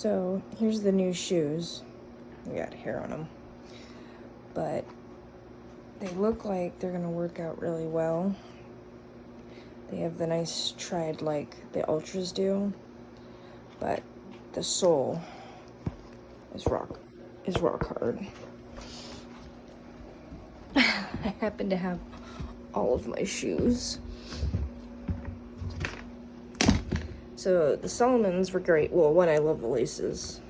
So here's the new shoes. We got hair on them, but they look like they're gonna work out really well. They have the nice tread like the Ultras do, but the sole is rock hard. I happen to have all of my shoes. So the Solomons were great. Well, one, I love the laces.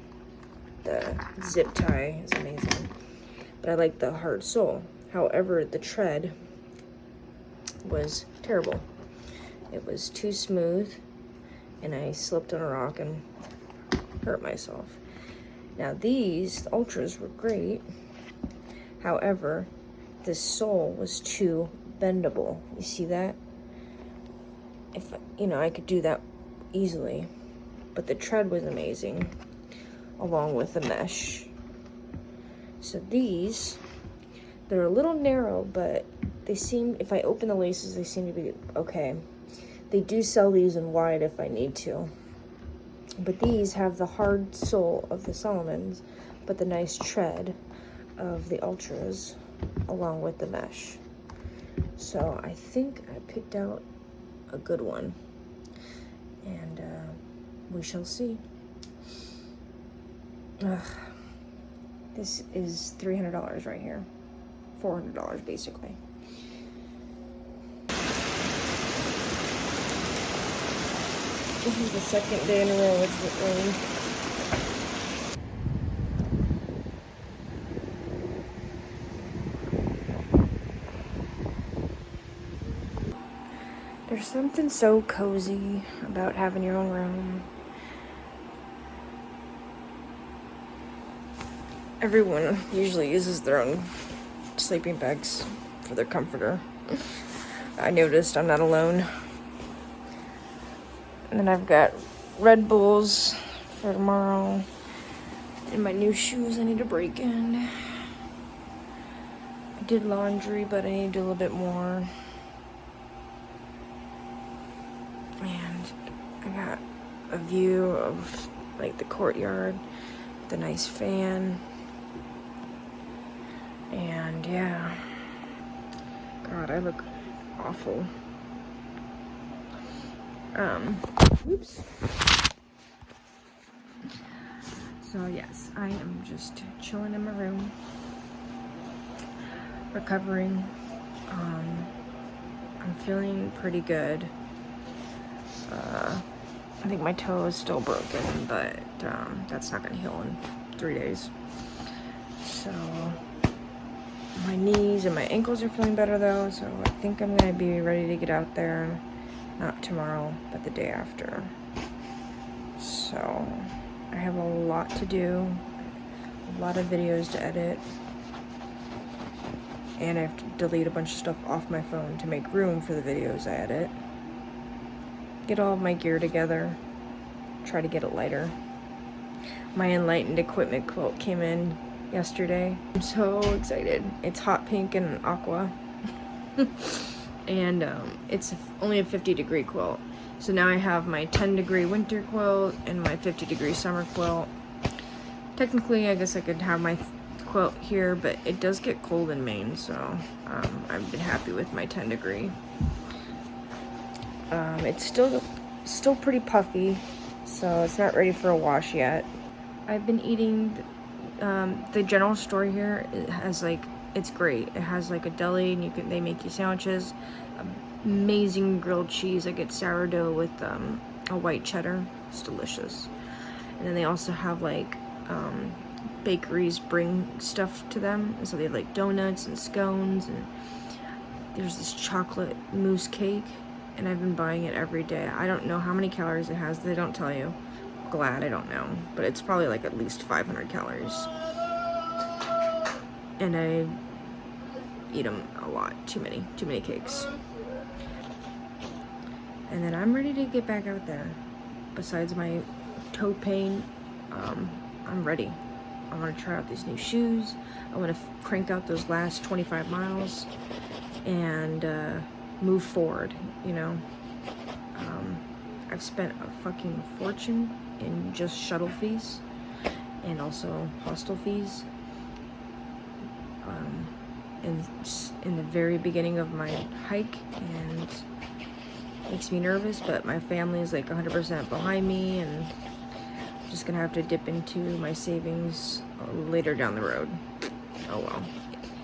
The zip tie is amazing. But I like the hard sole. However, the tread was terrible. It was too smooth, and I slipped on a rock and hurt myself. Now these, the Ultras, were great. However, the sole was too bendable. You see that? If, I could do that easily. But the tread was amazing, along with the mesh. So these, they're a little narrow, but they seem, if I open the laces, they seem to be okay. They do sell these in wide if I need to. But these have the hard sole of the Solomons, but the nice tread of the Ultras, along with the mesh. So I think I picked out a good one. And we shall see. This is $300 right here. $400 basically. This is the second day in a row it's rained. There's something so cozy about having your own room. Everyone usually uses their own sleeping bags for their comforter. I noticed I'm not alone. And then I've got Red Bulls for tomorrow. And my new shoes I need to break in. I did laundry, but I need to do a little bit more. And I got a view of like the courtyard with a nice fan. And yeah. God, I look awful. Oops. So yes, I am just chilling in my room, recovering. I'm feeling pretty good. I think my toe is still broken, but that's not gonna heal in 3 days. So my knees and my ankles are feeling better though, so I think I'm gonna be ready to get out there. Not tomorrow, but the day after. So I have a lot to do, a lot of videos to edit, and I have to delete a bunch of stuff off my phone to make room for the videos I edit. Get all of my gear together, try to get it lighter. My Enlightened equipment quilt came in yesterday. I'm so excited. It's hot pink and aqua. And it's only a 50-degree quilt. So now I have my 10-degree winter quilt and my 50-degree summer quilt. Technically, I guess I could have my quilt here, but it does get cold in Maine, so I've been happy with my 10-degree. It's still pretty puffy, so it's not ready for a wash yet. I've been eating the general store here. It has it's great. It has like a deli, and they make you sandwiches. Amazing grilled cheese. I get sourdough with a white cheddar. It's delicious. And then they also have bakeries bring stuff to them, and so they have like donuts and scones, and there's this chocolate mousse cake, and I've been buying it every day. I don't know how many calories it has. They don't tell you. Glad I don't know, but it's probably like at least 500 calories. And I eat them a lot. Too many cakes. And then I'm ready to get back out there. Besides my toe pain, I'm ready. I want to try out these new shoes. I want to crank out those last 25 miles and move forward, I've spent a fucking fortune in just shuttle fees and also hostel fees. In the very beginning of my hike, and makes me nervous, but my family is like 100% behind me, and I'm just gonna have to dip into my savings later down the road. Oh well.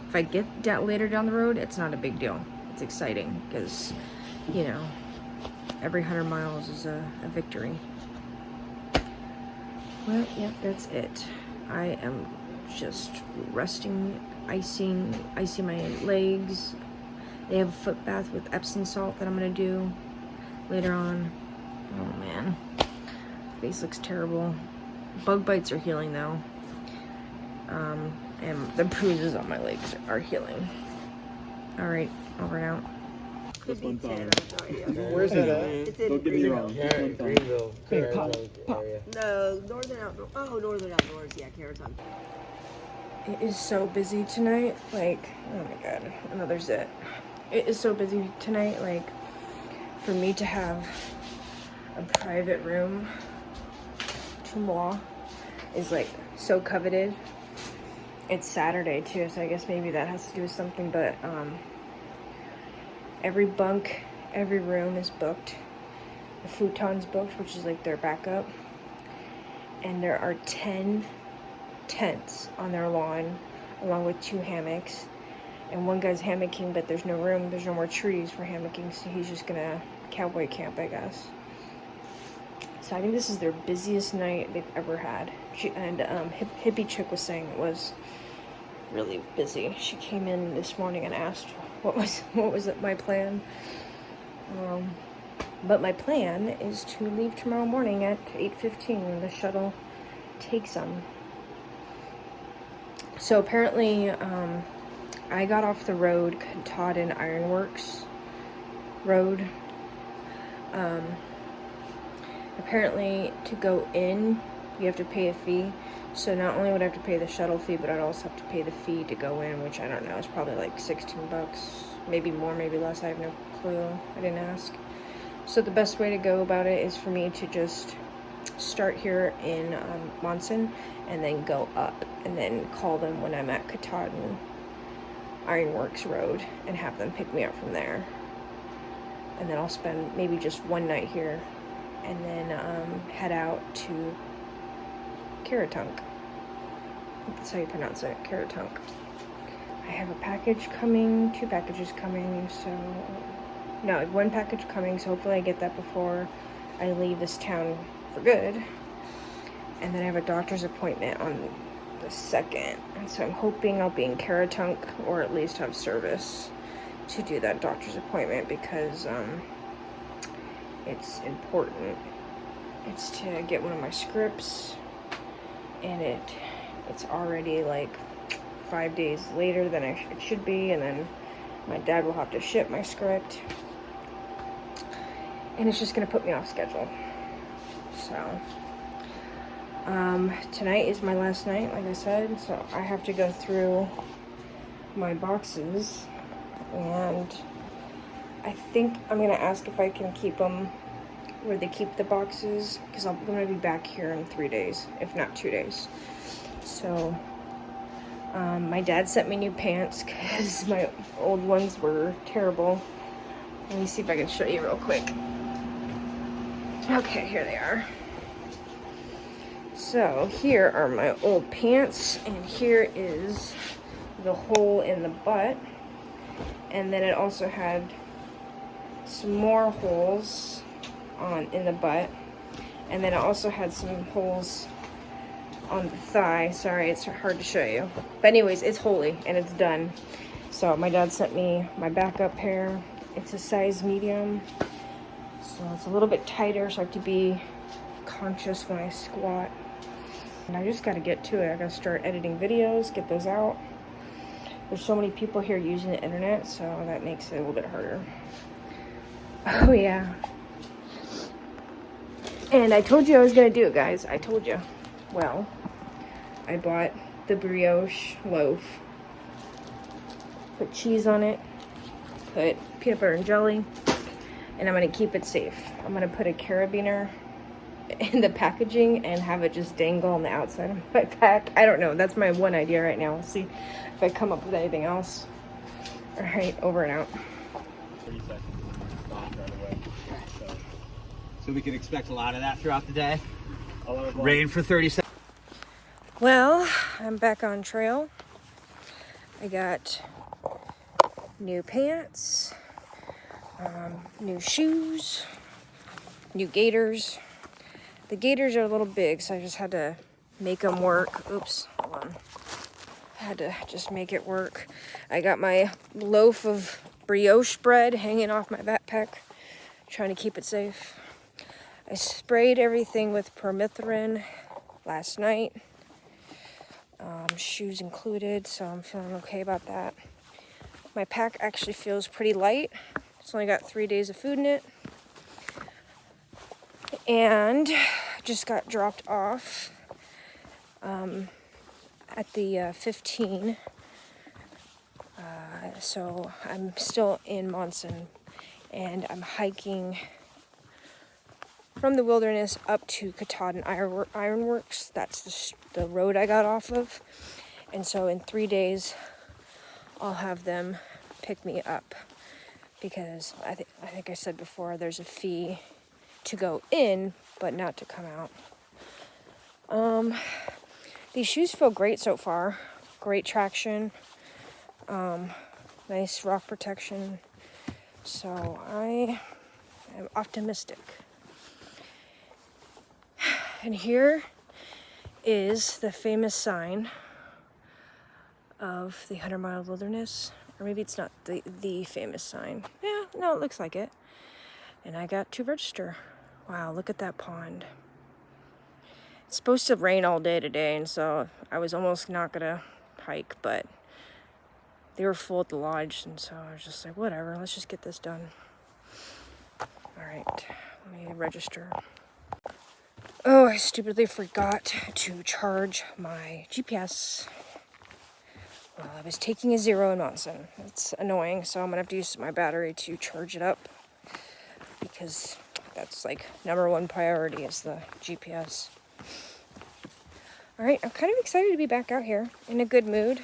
If I get later down the road, it's not a big deal. It's exciting because, you know, every 100 miles is a victory. Well, yep, that's it. I am just resting, icing my legs. They have a foot bath with Epsom salt that I'm gonna do later on. Oh man, face looks terrible. Bug bites are healing though, and the bruises on my legs are healing. All right, over and out. That's one time. Where's it at? It's in Greenville. Yeah, Greenville. Pop. No, Northern Outdoors. Oh, Northern Outdoors. Yeah, Caraton. It is so busy tonight. Like, oh my god, another zit. It is so busy tonight. Like, for me to have a private room to moi is like so coveted. It's Saturday too, so I guess maybe that has to do with something. But every bunk, every room is booked. The futon's booked, which is like their backup. And there are 10 tents on their lawn, along with 2 hammocks. And one guy's hammocking, but there's no room, there's no more trees for hammocking, so he's just gonna cowboy camp, I guess. So I think this is their busiest night they've ever had. Hippie chick was saying it was really busy. She came in this morning and asked what was my plan. But my plan is to leave tomorrow morning at 8:15 when the shuttle takes them. So apparently, I got off the road, Katahdin Ironworks Road. Apparently, to go in, you have to pay a fee. So not only would I have to pay the shuttle fee, but I'd also have to pay the fee to go in, which I don't know, it's probably like $16, maybe more, maybe less. I have no clue. I didn't ask. So the best way to go about it is for me to just start here in Monson and then go up and then call them when I'm at Katahdin Ironworks Road and have them pick me up from there. And then I'll spend maybe just one night here and then head out to Caratunk. That's how you pronounce it, Caratunk. I have a package coming, 2 packages coming, so no, 1 package coming, so hopefully I get that before I leave this town for good. And then I have a doctor's appointment on the 2nd, and so I'm hoping I'll be in Caratunk or at least have service to do that doctor's appointment because it's important. It's to get one of my scripts, and it's already like 5 days later than it should be, and then my dad will have to ship my script, and it's just gonna put me off schedule. So tonight is my last night, like I said, so I have to go through my boxes, and I think I'm gonna ask if I can keep them where they keep the boxes, because I'm gonna be back here in 3 days, if not 2 days. So my dad sent me new pants because my old ones were terrible. Let me see if I can show you real quick. Okay, here they are. So here are my old pants, and here is the hole in the butt, and then it also had some more holes in the butt, and then it also had some holes on the thigh. Sorry, it's hard to show you, but anyways, it's holy and it's done. So my dad sent me my backup pair. It's a size medium, so it's a little bit tighter, so I have to be conscious when I squat. And I just got to get to it. I got to start editing videos, get those out. There's so many people here using the internet, so that makes it a little bit harder. Oh yeah. And I told you I was gonna do it, guys. I told you. Well, I bought the brioche loaf, put cheese on it, put peanut butter and jelly, and I'm gonna keep it safe. I'm gonna put a carabiner in the packaging and have it just dangle on the outside of my pack. I don't know. That's my one idea right now. We'll see if I come up with anything else. All right, over and out. 30 seconds and stop right away. So we can expect a lot of that throughout the day. A lot of Rain for 30 seconds. Well, I'm back on trail. I got new pants, new shoes, new gaiters. The gaiters are a little big, so I just had to make them work. Oops, hold on. I had to just make it work. I got my loaf of brioche bread hanging off my backpack, trying to keep it safe. I sprayed everything with permethrin last night, shoes included, so I'm feeling okay about that. My pack actually feels pretty light. It's only got 3 days of food in it. And just got dropped off at the 15. So I'm still in Monson, and I'm hiking from the wilderness up to Katahdin Ironworks. That's the road I got off of. And so in 3 days, I'll have them pick me up, because I think I said before, there's a fee to go in, but not to come out. These shoes feel great so far. Great traction. Nice rock protection. So I am optimistic. And here is the famous sign of the 100-mile wilderness. Or maybe it's not the famous sign. Yeah, no, it looks like it. And I got to register. Wow, look at that pond. It's supposed to rain all day today, and so I was almost not gonna hike, but they were full at the lodge, and so I was just like, whatever, let's just get this done. All right, let me register. Oh, I stupidly forgot to charge my GPS. Well, I was taking a 0 in Monson. It's annoying, so I'm gonna have to use my battery to charge it up, because that's like #1 priority is the GPS. All right, I'm kind of excited to be back out here in a good mood.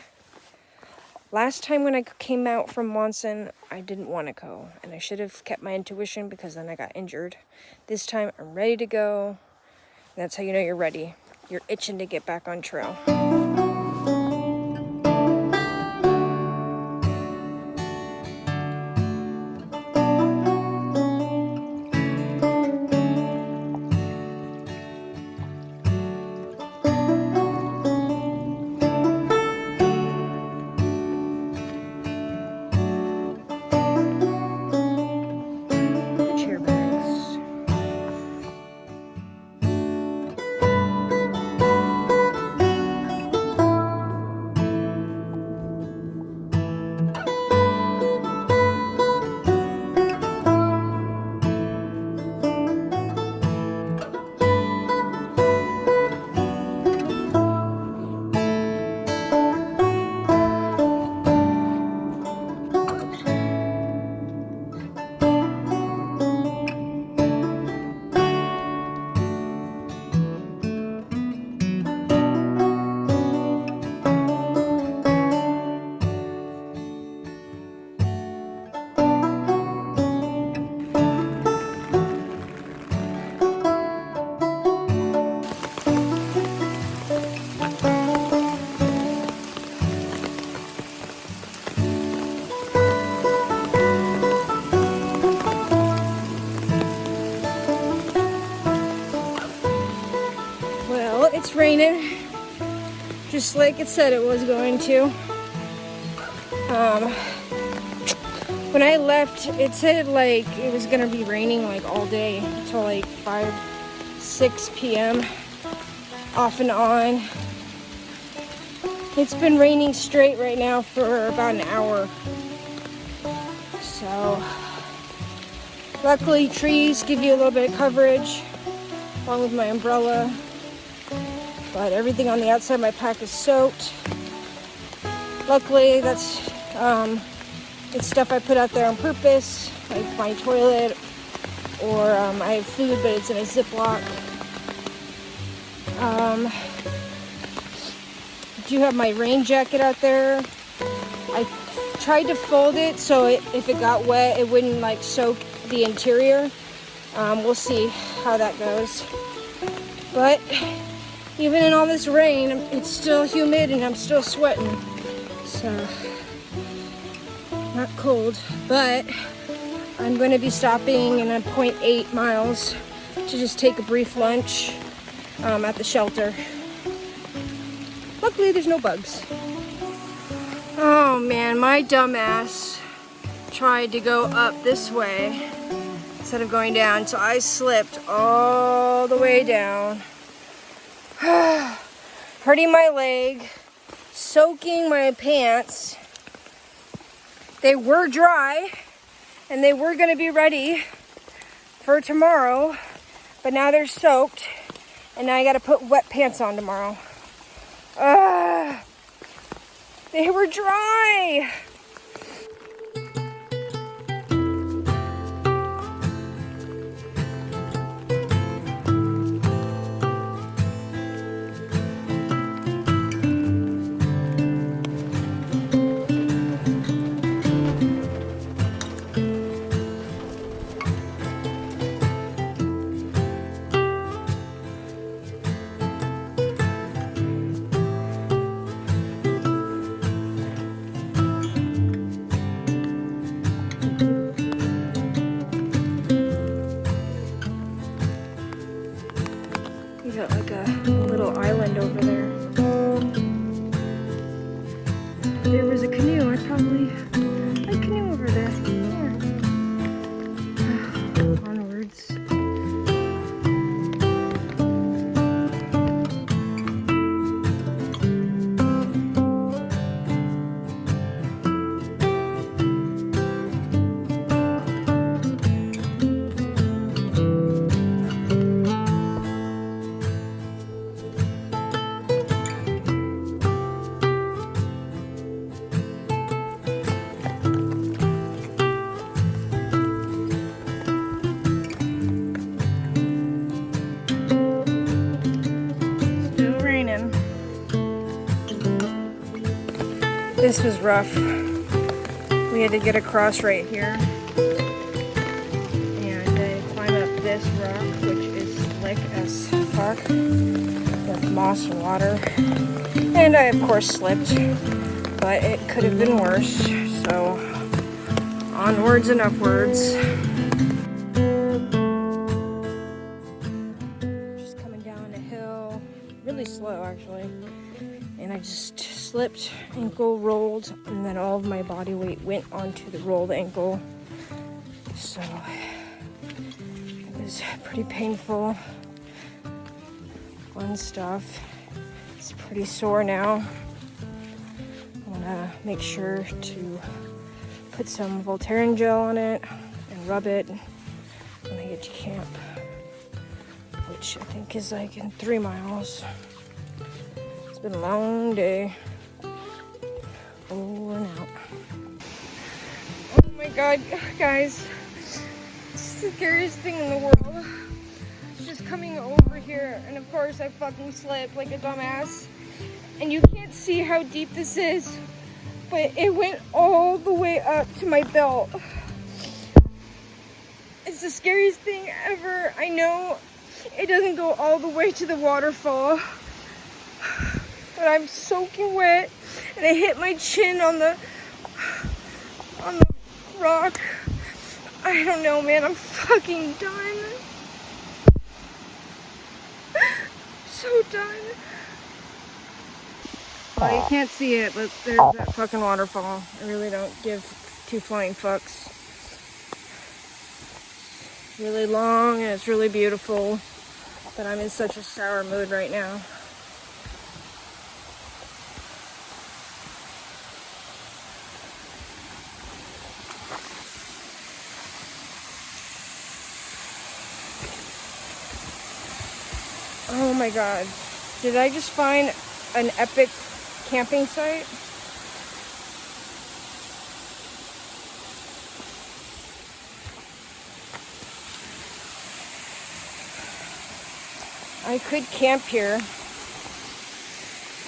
Last time when I came out from Monson, I didn't want to go, and I should have kept my intuition, because then I got injured. This time I'm ready to go. And that's how you know you're ready. You're itching to get back on trail. It's raining, just like it said it was going to. When I left, it said like it was gonna be raining like all day until like 6 p.m. off and on. It's been raining straight right now for about an hour. So luckily trees give you a little bit of coverage along with my umbrella. But everything on the outside of my pack is soaked. Luckily, that's it's stuff I put out there on purpose, like my toilet, or I have food, but it's in a Ziploc. Do have my rain jacket out there. I tried to fold it so if it got wet, it wouldn't like soak the interior. We'll see how that goes. But even in all this rain, it's still humid and I'm still sweating. So, not cold, but I'm going to be stopping in a 0.8 miles to just take a brief lunch at the shelter. Luckily, there's no bugs. Oh man, my dumbass tried to go up this way instead of going down, so I slipped all the way down. Hurting my leg, soaking my pants. They were dry and they were going to be ready for tomorrow, but now they're soaked and now I got to put wet pants on tomorrow. They were dry. You got like a little island over there. If there was a canoe, I'd probably a canoe over there. Yeah. Onwards. This was rough. We had to get across right here and climb up this rock, which is slick as fuck with moss and water. And I, of course, slipped, but it could have been worse. So, onwards and upwards. Just coming down a hill, really slow actually. And I just slipped, ankle rolled, and then all of my body weight went onto the rolled ankle. So it was pretty painful. Fun stuff. It's pretty sore now. I want to make sure to put some Voltaren gel on it and rub it when I get to camp, which I think is like in 3 miles. It's been a long day. Over and out. Oh my god, guys. It's the scariest thing in the world. It's just coming over here, and of course I fucking slipped like a dumbass. And you can't see how deep this is, but it went all the way up to my belt. It's the scariest thing ever. I know it doesn't go all the way to the waterfall, but I'm soaking wet, and I hit my chin on the rock. I don't know, man. I'm fucking done. So done. Well, you can't see it, but there's that fucking waterfall. I really don't give 2 flying fucks. It's really long and it's really beautiful, but I'm in such a sour mood right now. Oh my god. Did I just find an epic camping site? I I could camp here.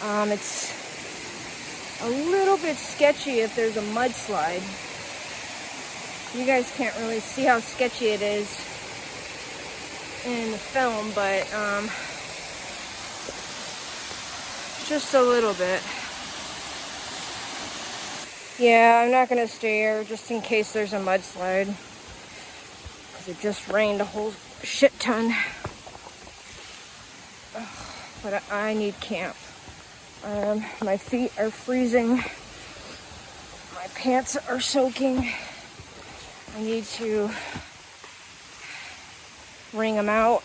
It's a little bit sketchy if there's a mudslide. You guys can't really see how sketchy it is in the film, but just a little bit. Yeah, I'm not gonna stay here just in case there's a mudslide, because it just rained a whole shit ton. But I need camp. My feet are freezing. My pants are soaking. I need to wring them out.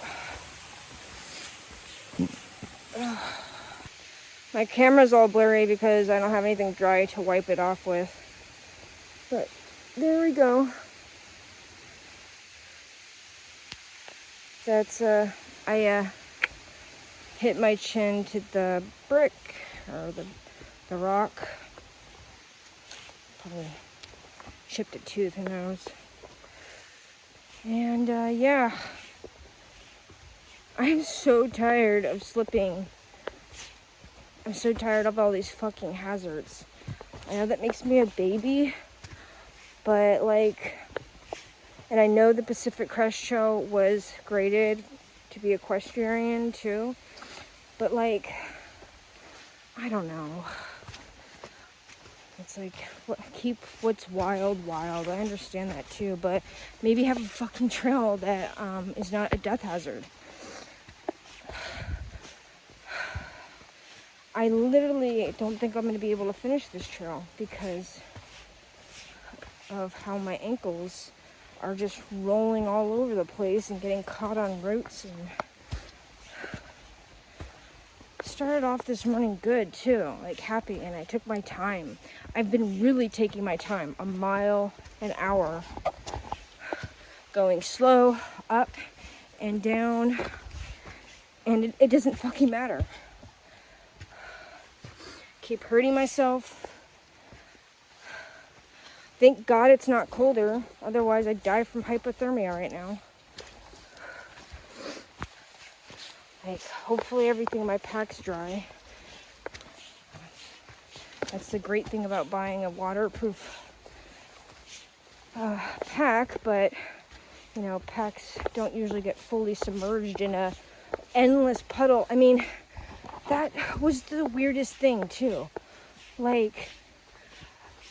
My camera's all blurry because I don't have anything dry to wipe it off with. But there we go. That's, I hit my chin to the brick, or the rock. Probably chipped a tooth, who knows. And, yeah. I'm so tired of slipping. I'm so tired of all these fucking hazards. I know that makes me a baby, but like, and I know the Pacific Crest Show was graded to be equestrian too, but like, I don't know. It's like, keep what's wild, wild. I understand that too, but maybe have a fucking trail that is not a death hazard. I literally don't think I'm going to be able to finish this trail because of how my ankles are just rolling all over the place and getting caught on roots. And started off this morning good too, like happy, and I took my time. I've been really taking my time, a mile an hour, going slow, up and down, and it doesn't fucking matter. Keep hurting myself. Thank God it's not colder, otherwise I'd die from hypothermia right now. Like, hopefully everything in my pack's dry. That's the great thing about buying a waterproof pack, but you know, packs don't usually get fully submerged in a endless puddle. I mean, that was the weirdest thing too. Like,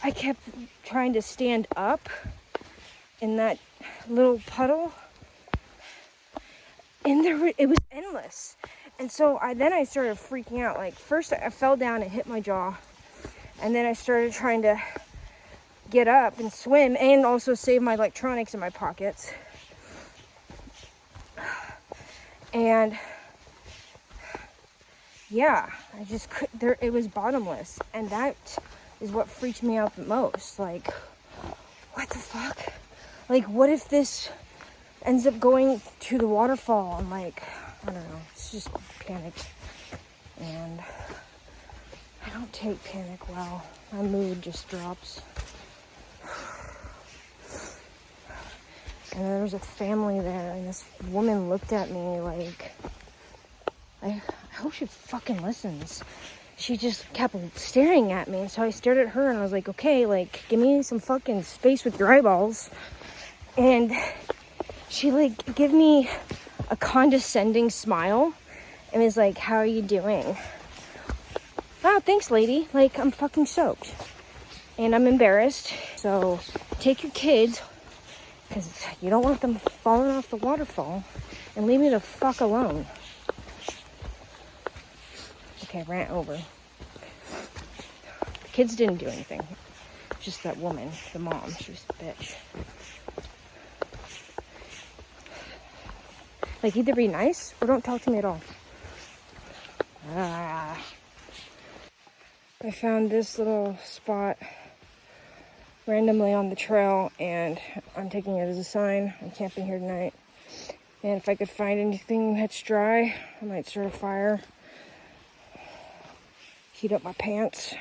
I kept trying to stand up in that little puddle, and it was endless. And so then I started freaking out. Like, first I fell down and hit my jaw, and then I started trying to get up and swim and also save my electronics in my pockets. And yeah, I just couldn't, it was bottomless. And that is what freaked me out the most. Like, what the fuck? Like, what if this ends up going to the waterfall? I'm like, I don't know, it's just panic. And I don't take panic well. My mood just drops. And there was a family there, and this woman looked at me like, I hope she fucking listens. She just kept staring at me, and so I stared at her, and I was like, okay, like, give me some fucking space with your eyeballs. And she, like, gave me a condescending smile, and was like, how are you doing? Oh, thanks, lady. Like, I'm fucking soaked, and I'm embarrassed, so take your kids, because you don't want them falling off the waterfall, and leave me the fuck alone. Okay, rant over. The kids didn't do anything. Just that woman, the mom, she was a bitch. Like, either be nice or don't talk to me at all. I found this little spot randomly on the trail, and I'm taking it as a sign. I'm camping here tonight. And if I could find anything that's dry, I might start a fire. Heat up my pants.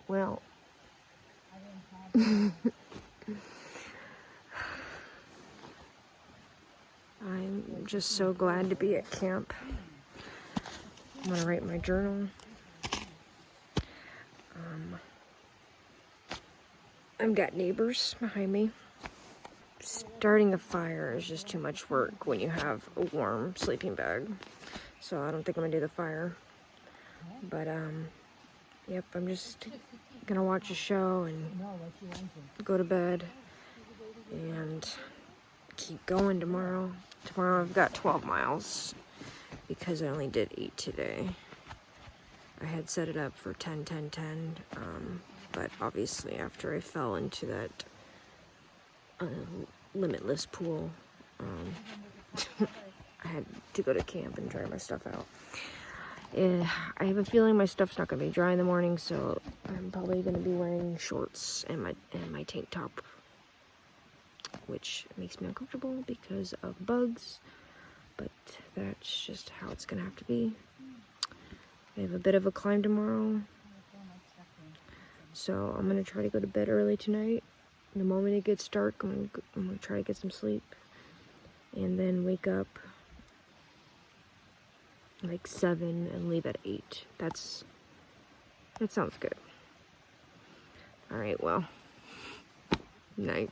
Well, I'm just so glad to be at camp. I'm gonna write my journal. I've got neighbors behind me. Starting a fire is just too much work when you have a warm sleeping bag. So I don't think I'm gonna do the fire. But yep, I'm just gonna watch a show and go to bed and keep going tomorrow. Tomorrow I've got 12 miles because I only did 8 today. I had set it up for 10, 10, 10, but obviously after I fell into that limitless pool, I had to go to camp and dry my stuff out. I have a feeling my stuff's not going to be dry in the morning, so I'm probably going to be wearing shorts and my tank top, which makes me uncomfortable because of bugs, but that's just how it's going to have to be. I have a bit of a climb tomorrow, so I'm going to try to go to bed early tonight. The moment it gets dark, I'm going to try to get some sleep, and then wake up like 7 and leave at 8. That sounds good. All right, well, night.